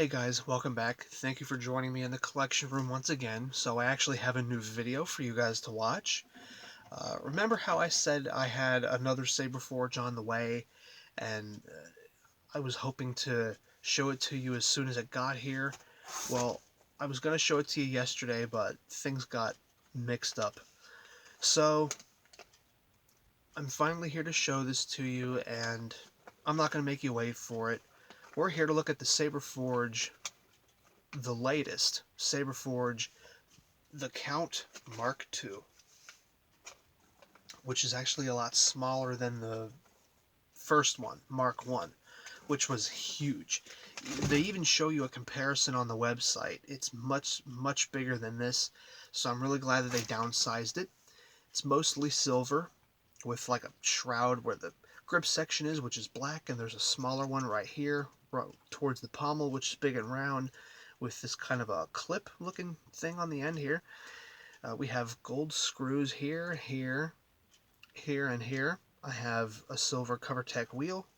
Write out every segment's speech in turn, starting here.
Hey guys, welcome back. Thank you for joining me in the collection room once again. So I actually have a new video for you guys to watch. Remember how I said I had another Saberforge on the way, and I was hoping to show it to you as soon as it got here? Well, I was going to show it to you yesterday, but things got mixed up. So I'm finally here to show this to you, and I'm not going to make you wait for it. We're here to look at the Saberforge, the latest Saberforge, the Count Mk2, which is actually a lot smaller than the first one, Mark 1, which was huge. They even show you a comparison on the website. It's much bigger than this, so I'm really glad that they downsized it. It's mostly silver with like a shroud where the grip section is, which is black, and there's a smaller one right here towards the pommel, which is big and round, with this kind of a clip looking thing on the end here. We have gold screws here, here, here, and here. I have a silver CoverTech wheel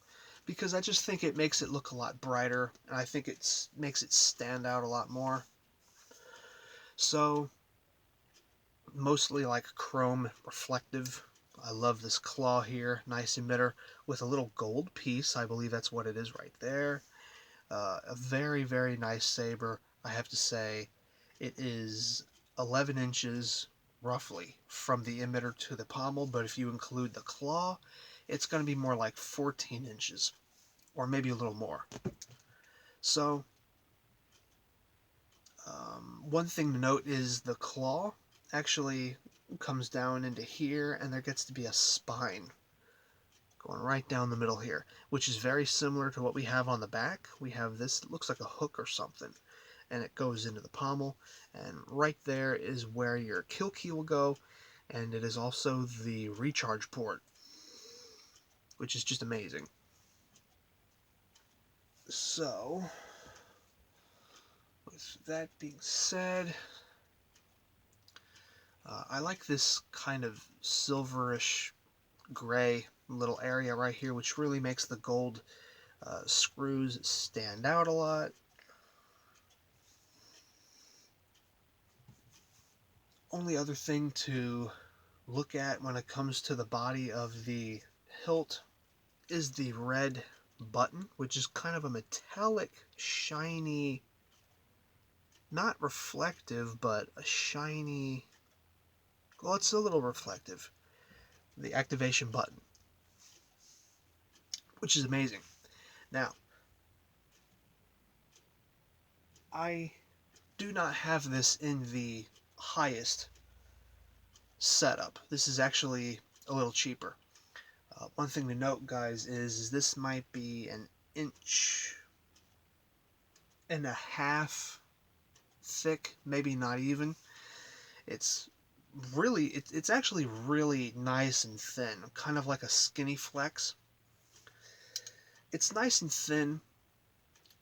because I just think it makes it look a lot brighter, and I think it makes it stand out a lot more. So, mostly like chrome reflective. I love this claw here, nice emitter with a little gold piece. I believe that's what it is right there. A very nice saber, I have to say. It is 11 inches roughly from the emitter to the pommel, but if you include the claw, it's going to be more like 14 inches, or maybe a little more. So, one thing to note is the claw actually comes down into here, and there gets to be a spine going right down the middle here, which is very similar to what we have on the back. We have this, it looks like a hook or something, and it goes into the pommel, and right there is where your kill key will go, and it is also the recharge port, which is just amazing. So, with that being said, I like this kind of silverish gray little area right here, which really makes the gold screws stand out a lot. Only other thing to look at when it comes to the body of the hilt is the red button, which is kind of a metallic, shiny, not reflective, but a shiny, well, it's a little reflective, the activation button, which is amazing. Now, I do not have this in the highest setup. This is actually a little cheaper. One thing to note, guys, is this might be an inch and a half thick, maybe not even. It's it's actually really nice and thin, kind of like a skinny flex. It's nice and thin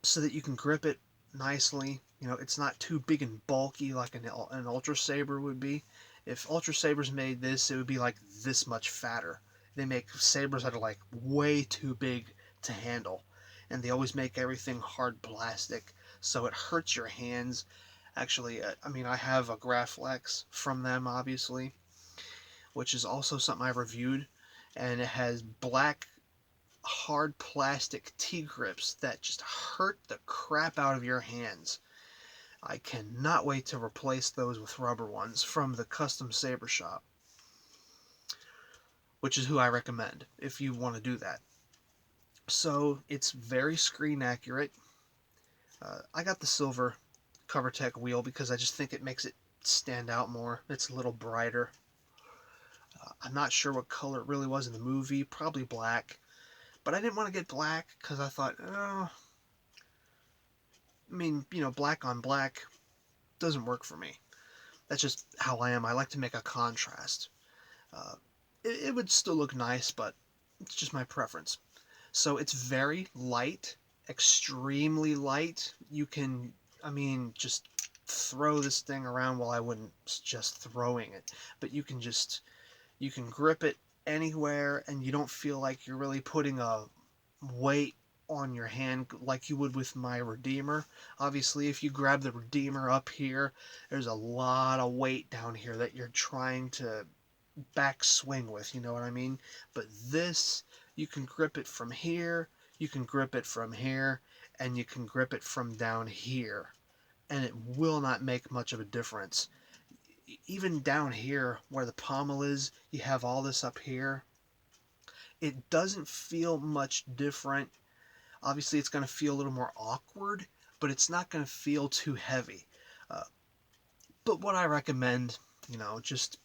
so that you can grip it nicely. You know, it's not too big and bulky like an Ultra Saber would be. If Ultra Sabers made this, it would be like this much fatter. They make sabers that are like way too big to handle, and they always make everything hard plastic, so it hurts your hands. Actually, I mean, I have a Graflex from them, obviously, which is also something I reviewed, and it has black hard plastic T-grips that just hurt the crap out of your hands. I cannot wait to replace those with rubber ones from the Custom Saber Shop, which is who I recommend if you want to do that. So it's very screen accurate. I got the silver CoverTech wheel because I just think it makes it stand out more. It's a little brighter. I'm not sure what color it really was in the movie, probably black. But I didn't want to get black because I thought, oh, I mean, you know, black on black doesn't work for me. That's just how I am. I like to make a contrast. Uh, it would still look nice, but it's just my preference. So it's very light, extremely light. You can, I mean, just throw this thing around. Well, I wouldn't just throwing it, but you can grip it anywhere, and you don't feel like you're really putting a weight on your hand like you would with my Redeemer. Obviously, if you grab the Redeemer up here, there's a lot of weight down here that you're trying to backswing with, you know what I mean? But this, you can grip it from here, you can grip it from here, and you can grip it from down here. And it will not make much of a difference. Even down here where the pommel is, you have all this up here. It doesn't feel much different. Obviously, it's going to feel a little more awkward, but it's not going to feel too heavy. Uh, but what I recommend, just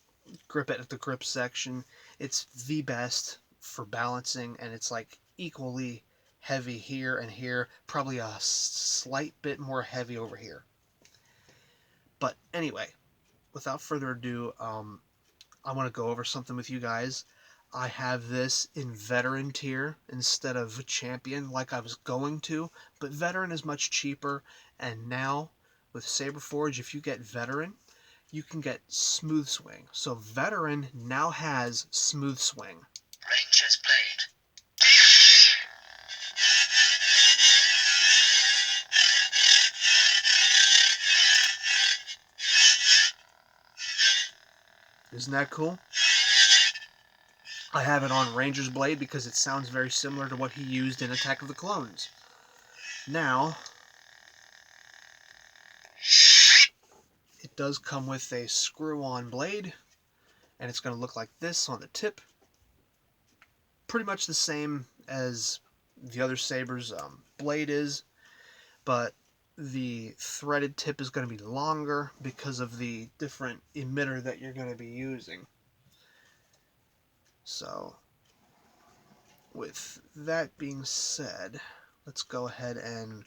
grip it at the grip section. It's the best for balancing, and it's like equally heavy here and here, probably a slight bit more heavy over here. But anyway, without further ado, I want to go over something with you guys. I have this in veteran tier instead of champion like I was going to, but veteran is much cheaper, and now with Saberforge, if you get veteran, you can get smooth swing. So veteran now has smooth swing. Ranger's blade. Isn't that cool? I have it on Ranger's blade because it sounds very similar to what he used in Attack of the Clones. Now, it does come with a screw-on blade, and it's going to look like this on the tip. Pretty much the same as the other Saber's blade is, but the threaded tip is going to be longer because of the different emitter that you're going to be using. So, with that being said, let's go ahead and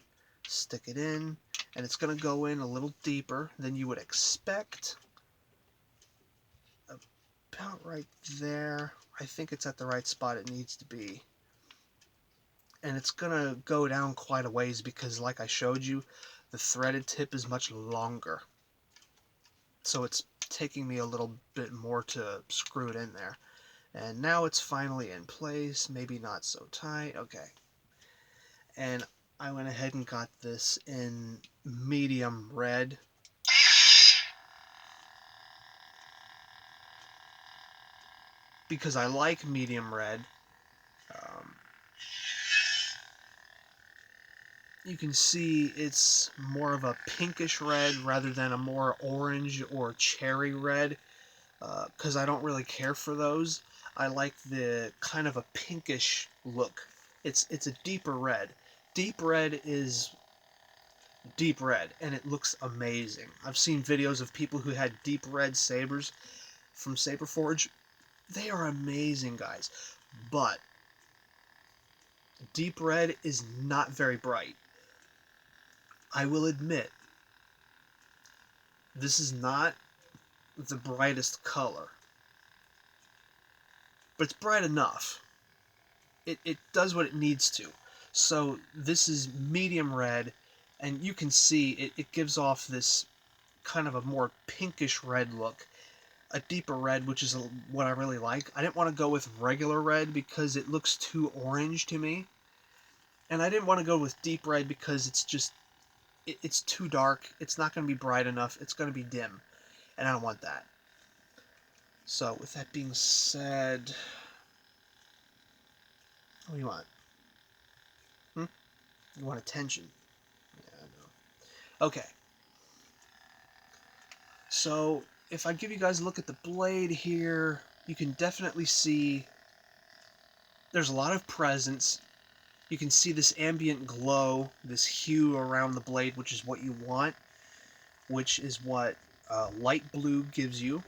stick it in, and it's going to go in a little deeper than you would expect. About right there. I think it's at the right spot it needs to be. And it's going to go down quite a ways because, like I showed you, the threaded tip is much longer. So it's taking me a little bit more to screw it in there. And now it's finally in place. Maybe not so tight. Okay. And I went ahead and got this in medium red. Because I like medium red. You can see it's more of a pinkish red rather than a more orange or cherry red, because I don't really care for those. I like the kind of a pinkish look. It's a deeper red. Deep red is deep red, and it looks amazing. I've seen videos of people who had deep red sabers from Saberforge. They are amazing, guys. But deep red is not very bright. I will admit, this is not the brightest color, but it's bright enough. It does what it needs to. So this is medium red, and you can see it gives off this kind of a more pinkish red look. A deeper red, which is what I really like. I didn't want to go with regular red because it looks too orange to me. And I didn't want to go with deep red because it's just, it's too dark. It's not going to be bright enough. It's going to be dim. And I don't want that. So, with that being said, what do you want? You want attention? Yeah, I know. Okay. So, if I give you guys a look at the blade here, you can definitely see there's a lot of presence. You can see this ambient glow, this hue around the blade, which is what you want, which is what light blue gives you.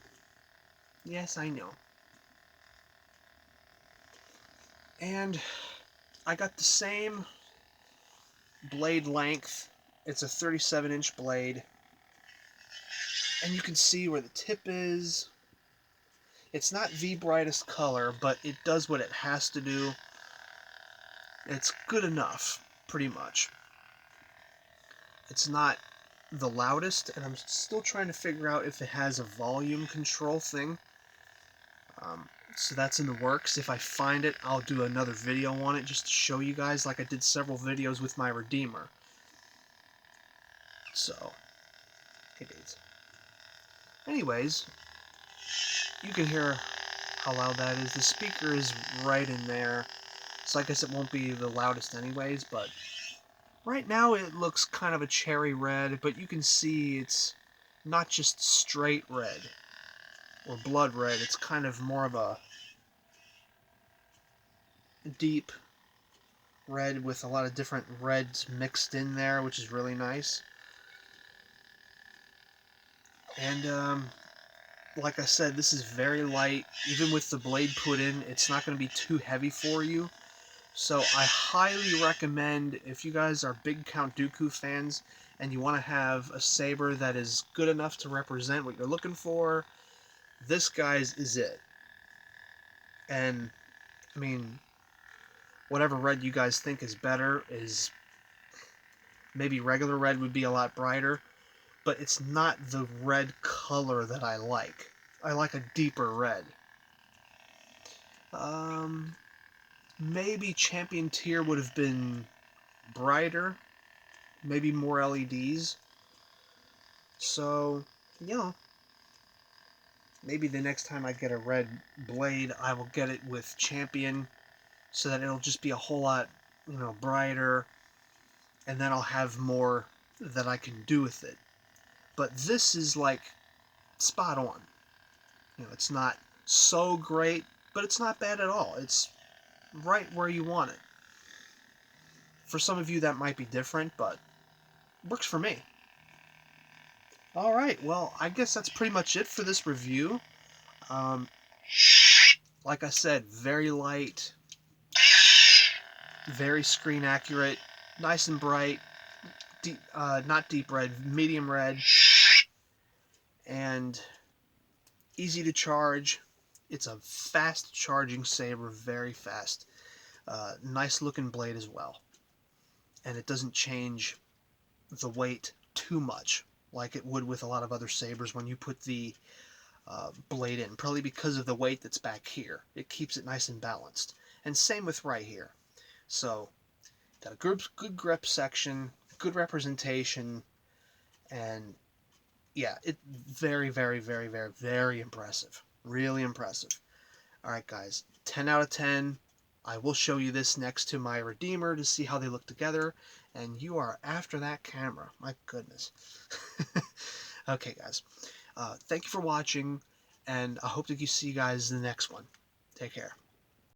Yes, I know. And I got the same blade length. It's a 37-inch blade. And you can see where the tip is. It's not the brightest color, but it does what it has to do. It's good enough, pretty much. It's not the loudest, and I'm still trying to figure out if it has a volume control thing. So that's in the works. If I find it, I'll do another video on it just to show you guys, like I did several videos with my Redeemer. So, it is. Anyways, you can hear how loud that is. The speaker is right in there, so I guess it won't be the loudest anyways, but right now it looks kind of a cherry red, but you can see it's not just straight red or blood red. It's kind of more of a deep red with a lot of different reds mixed in there, which is really nice. And like I said, this is very light. Even with the blade put in, it's not going to be too heavy for you. So I highly recommend, if you guys are big Count Dooku fans and you want to have a saber that is good enough to represent what you're looking for, this guy's is it. And I mean, whatever red you guys think is better is maybe regular red would be a lot brighter, but it's not the red color that I like. I like a deeper red. Maybe Champion Tier would have been brighter, maybe more LEDs. So, you know, maybe the next time I get a red blade, I will get it with Champion so that it'll just be a whole lot, brighter, and then I'll have more that I can do with it. But this is like spot on. It's not so great, but it's not bad at all. It's right where you want it. For some of you that might be different, but works for me. Alright, well, I guess that's pretty much it for this review. Like I said, very light, very screen accurate, nice and bright, deep, not deep red, medium red, and easy to charge. It's a fast charging saber, very fast. Nice looking blade as well. And it doesn't change the weight too much like it would with a lot of other sabers when you put the blade in, probably because of the weight that's back here. It keeps it nice and balanced. And same with right here. So, got a good grip section, good representation, and yeah, it very, very, very, very, very impressive. Really impressive. Alright guys, 10 out of 10. I will show you this next to my Redeemer to see how they look together, and you are after that camera. My goodness. Okay guys, thank you for watching, and I hope to see you guys in the next one. Take care.